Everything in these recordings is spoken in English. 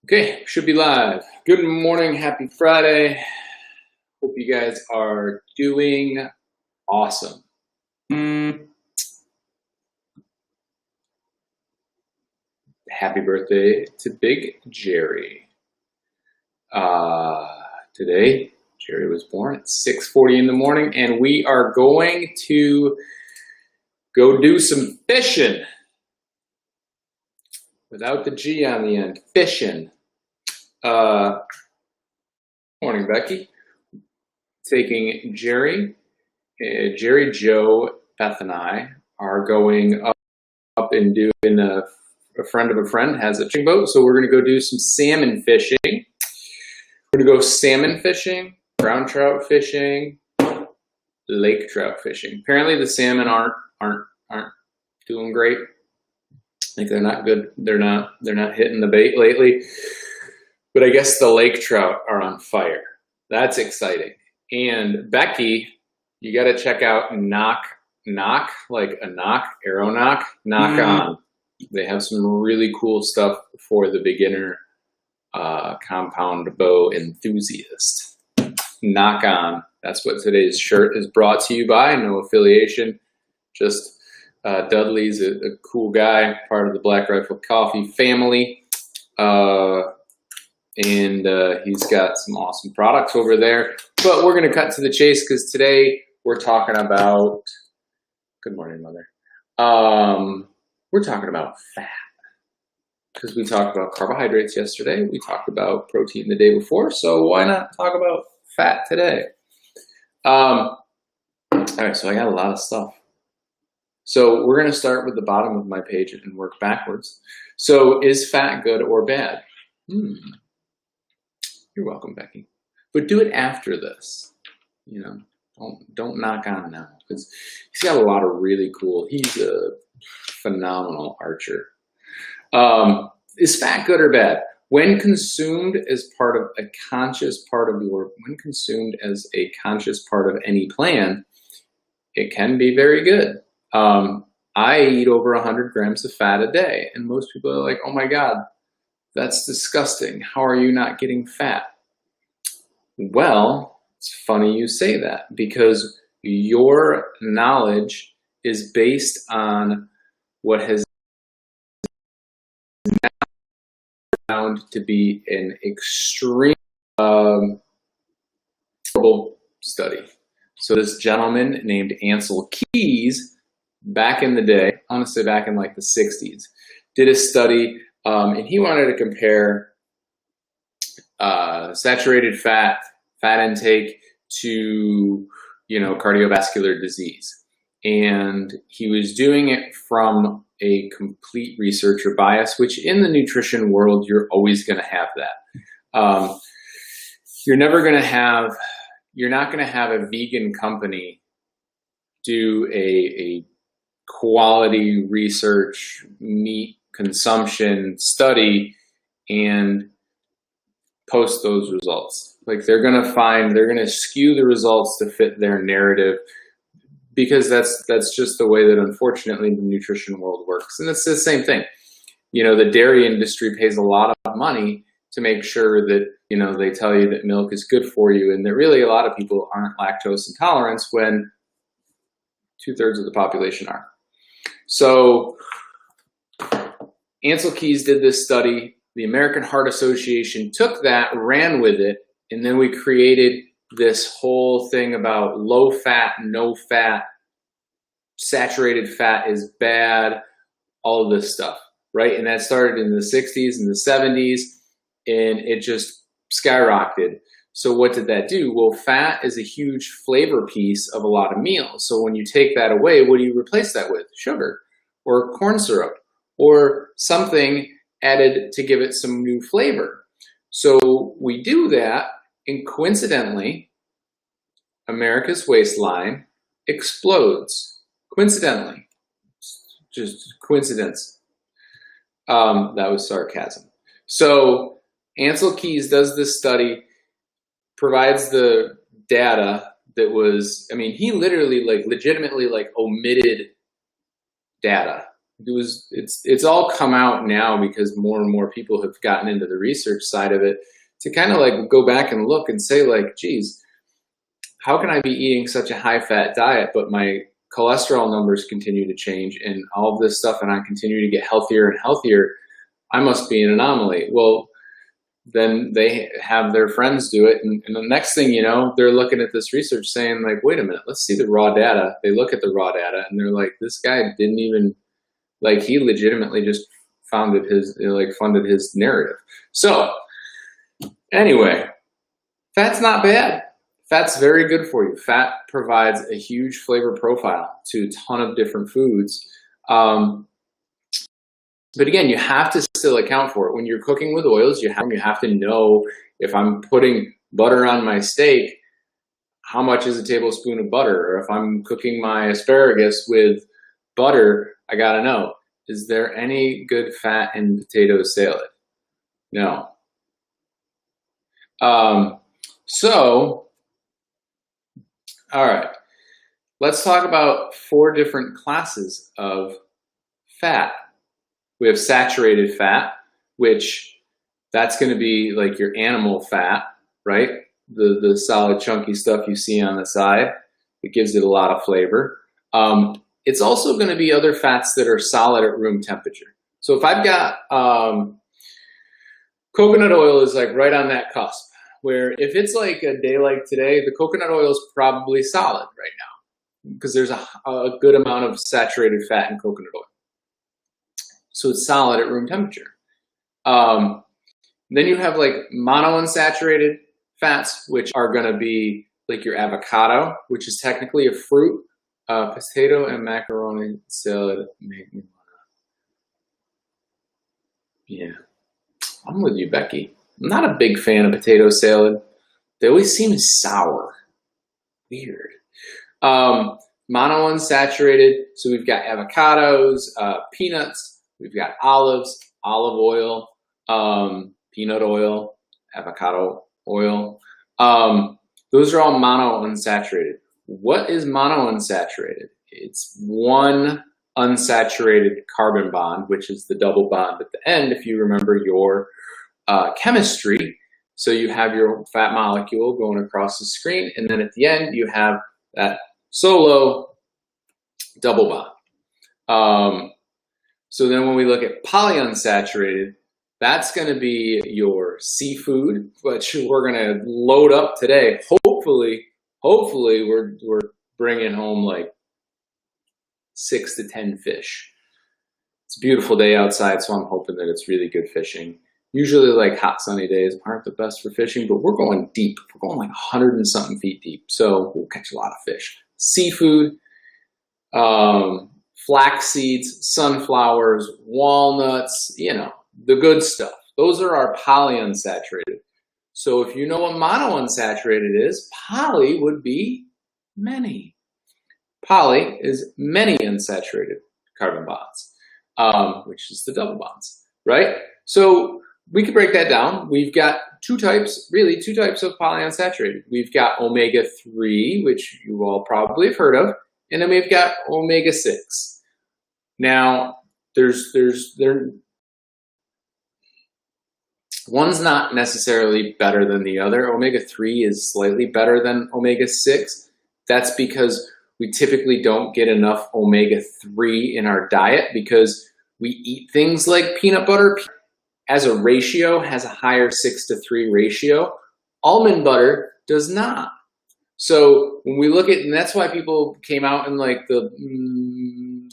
Okay, should be live. Good morning, happy Friday. Hope you guys are doing awesome. Happy birthday to Big Jerry. Today, Jerry was born at 6:40 in the morning, and we are going to go do some fishing. Without the G on the end, fishing. Morning, Becky. Taking Jerry, Joe, Beth, and I are going up and doing a friend of a friend has a fishing boat, so we're going to go do some salmon fishing. We're going to go salmon fishing, brown trout fishing, lake trout fishing. Apparently, the salmon aren't doing great. Like they're not good. They're not hitting the bait lately. But I guess the lake trout are on fire. That's exciting. And Becky, you got to check out Knock, like a knock, arrow knock on. They have some really cool stuff for the beginner compound bow enthusiast. Knock on. That's what today's shirt is brought to you by. No affiliation. Just Dudley's a cool guy, part of the Black Rifle Coffee family. And he's got some awesome products over there. But we're going to cut to the chase because today we're talking about, good morning, Mother. We're talking about fat because we talked about carbohydrates yesterday. We talked about protein the day before. So why not talk about fat today? All right, so I got a lot of stuff. So we're going to start with the bottom of my page and work backwards. So is fat good or bad? You're welcome, Becky. But do it after this. You know, don't knock on now because he's got a lot of really cool. He's a phenomenal archer. Is fat good or bad? When consumed as part of a conscious part of when consumed as a conscious part of any plan, it can be very good. I eat over 100 grams of fat a day, and most people are like, "Oh my God, that's disgusting. How are you not getting fat?" Well, it's funny you say that because your knowledge is based on what has found to be an extreme study. So this gentleman named Ansel Keys, back in the day, honestly back in like the 60s, did a study and he wanted to compare saturated fat intake to, cardiovascular disease. And he was doing it from a complete researcher bias, which in the nutrition world, you're always going to have that. You're not going to have a vegan company do a quality research meat consumption study and post those results. Like they're going to skew the results to fit their narrative because that's just the way that unfortunately the nutrition world works. And it's the same thing. The dairy industry pays a lot of money to make sure that, they tell you that milk is good for you and that really a lot of people aren't lactose intolerant when 2/3 of the population are. So Ansel Keys did this study. The American Heart Association took that, ran with it, and then we created this whole thing about low fat, no fat, saturated fat is bad, all of this stuff, right? And that started in the 60s and the 70s, and it just skyrocketed. So what did that do? Well, fat is a huge flavor piece of a lot of meals. So when you take that away, what do you replace that with? Sugar or corn syrup or something added to give it some new flavor. So we do that, and coincidentally, America's waistline explodes. Coincidentally, just coincidence. That was sarcasm. So Ansel Keys does this study, provides the data that was, he literally legitimately omitted data. it's all come out now because more and more people have gotten into the research side of it to kind of like go back and look and say like, geez, how can I be eating such a high fat diet, but my cholesterol numbers continue to change and all of this stuff, and I continue to get healthier and healthier? I must be an anomaly. Well, then they have their friends do it, and the next thing you know, they're looking at this research saying like, wait a minute, let's see the raw data. They look at the raw data and they're like, this guy didn't even, like, he legitimately just funded his narrative. So anyway, fat's not bad. Fat's very good for you. Fat provides a huge flavor profile to a ton of different foods. But again, you have to still account for it. When you're cooking with oils, you have to know, if I'm putting butter on my steak, how much is a tablespoon of butter? Or if I'm cooking my asparagus with butter, I gotta know, is there any good fat in potato salad? No. All right, let's talk about 4 different classes of fat. We have saturated fat, which that's going to be like your animal fat, right? The solid chunky stuff you see on the side. It gives it a lot of flavor. It's also going to be other fats that are solid at room temperature. So if I've got coconut oil is like right on that cusp, where if it's like a day like today, the coconut oil is probably solid right now because there's a good amount of saturated fat in coconut oil. So it's solid at room temperature. Then you have like monounsaturated fats, which are going to be like your avocado, which is technically a fruit. Potato and macaroni salad make me wanna. Yeah, I'm with you, Becky. I'm not a big fan of potato salad. They always seem sour. Weird. Monounsaturated, so we've got avocados, peanuts, we've got olives, olive oil, peanut oil, avocado oil. Those are all monounsaturated. What is monounsaturated? It's one unsaturated carbon bond, which is the double bond at the end, if you remember your chemistry. So you have your fat molecule going across the screen, and then at the end you have that solo double bond. So then when we look at polyunsaturated, that's going to be your seafood, which we're going to load up today. Hopefully we're bringing home like 6 to 10 fish. It's a beautiful day outside, so I'm hoping that it's really good fishing. Usually like hot sunny days aren't the best for fishing, but we're going deep. We're going like 100 and something feet deep, so we'll catch a lot of fish. Seafood, flax seeds, sunflowers, walnuts, you know, the good stuff. Those are our polyunsaturated. So if you know what monounsaturated is, poly would be many. Poly is many unsaturated carbon bonds, which is the double bonds, right? So we can break that down. We've got two types of polyunsaturated. We've got omega-3, which you all probably have heard of, and then we've got omega-6. Now, one's not necessarily better than the other. Omega-3 is slightly better than omega-6. That's because we typically don't get enough omega-3 in our diet because we eat things like peanut butter. As a ratio, has a higher 6-to-3 ratio. Almond butter does not. So when we look at, and that's why people came out in like the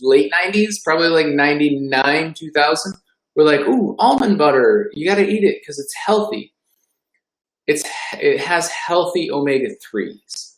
late 90s, probably like 99, 2000. We're like, ooh, almond butter, you gotta eat it because it's healthy. It has healthy omega-3s.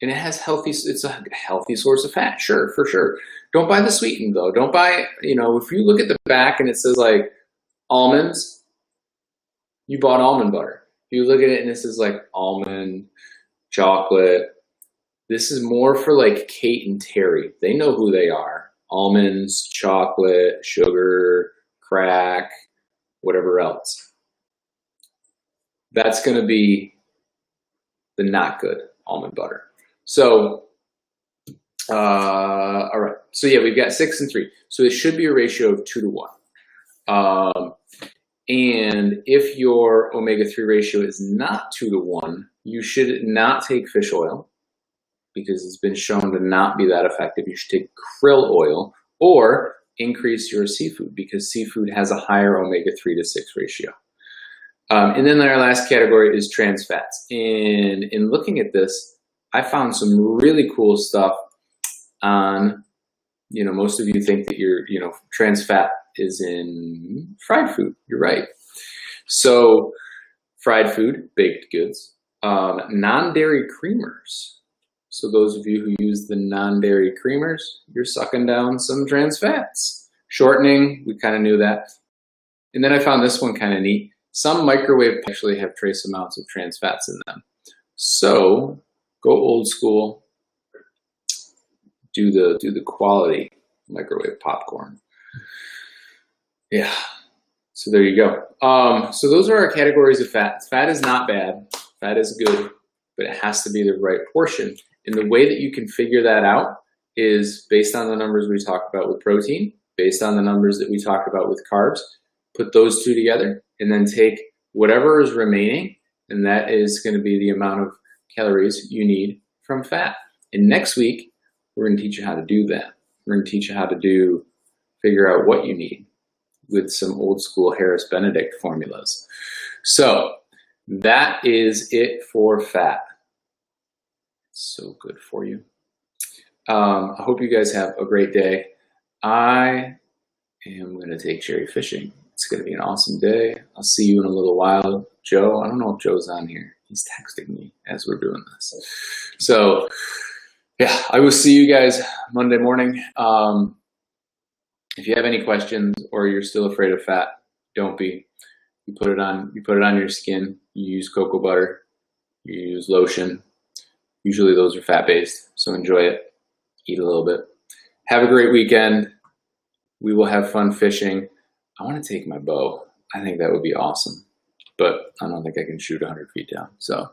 And it's a healthy source of fat, sure, for sure. Don't buy the sweetened though. Don't buy, if you look at the back and it says like almonds, you bought almond butter. If you look at it and it says like almond, chocolate, this is more for like Kate and Terry. They know who they are. Almonds, chocolate, sugar, crack, whatever else. That's gonna be the not good almond butter. So All right. So yeah, we've got 6 and 3. So it should be a ratio of 2 to 1. And if your omega-3 ratio is not 2 to 1, you should not take fish oil because it's been shown to not be that effective. You should take krill oil or increase your seafood because seafood has a higher omega-3 to 6 ratio. And then our last category is trans fats. And in looking at this, I found some really cool stuff on, most of you think that trans fat is in fried food. You're right. So fried food, baked goods, non-dairy creamers. So those of you who use the non-dairy creamers, you're sucking down some trans fats. Shortening, we kind of knew that. And then I found this one kind of neat. Some microwave actually have trace amounts of trans fats in them. So go old school, do the quality microwave popcorn. Yeah, so there you go. So those are our categories of fat. Fat is not bad, fat is good, but it has to be the right portion. And the way that you can figure that out is based on the numbers we talked about with protein, based on the numbers that we talked about with carbs, put those two together, and then take whatever is remaining, and that is going to be the amount of calories you need from fat. And next week, we're going to teach you how to do that. We're going to teach you how to figure out what you need with some old school Harris Benedict formulas. So that is it for fat. It's so good for you. I hope you guys have a great day. I am going to take Jerry fishing. It's going to be an awesome day. I'll see you in a little while. Joe, I don't know if Joe's on here. He's texting me as we're doing this. So yeah, I will see you guys Monday morning. If you have any questions or you're still afraid of fat, don't be. You put it on your skin. You use cocoa butter. You use lotion. Usually those are fat-based, so enjoy it. Eat a little bit. Have a great weekend. We will have fun fishing. I want to take my bow. I think that would be awesome, but I don't think I can shoot 100 feet down. So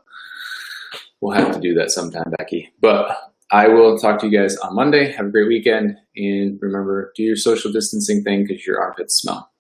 we'll have to do that sometime, Becky. But I will talk to you guys on Monday. Have a great weekend. And remember, do your social distancing thing because your armpits smell.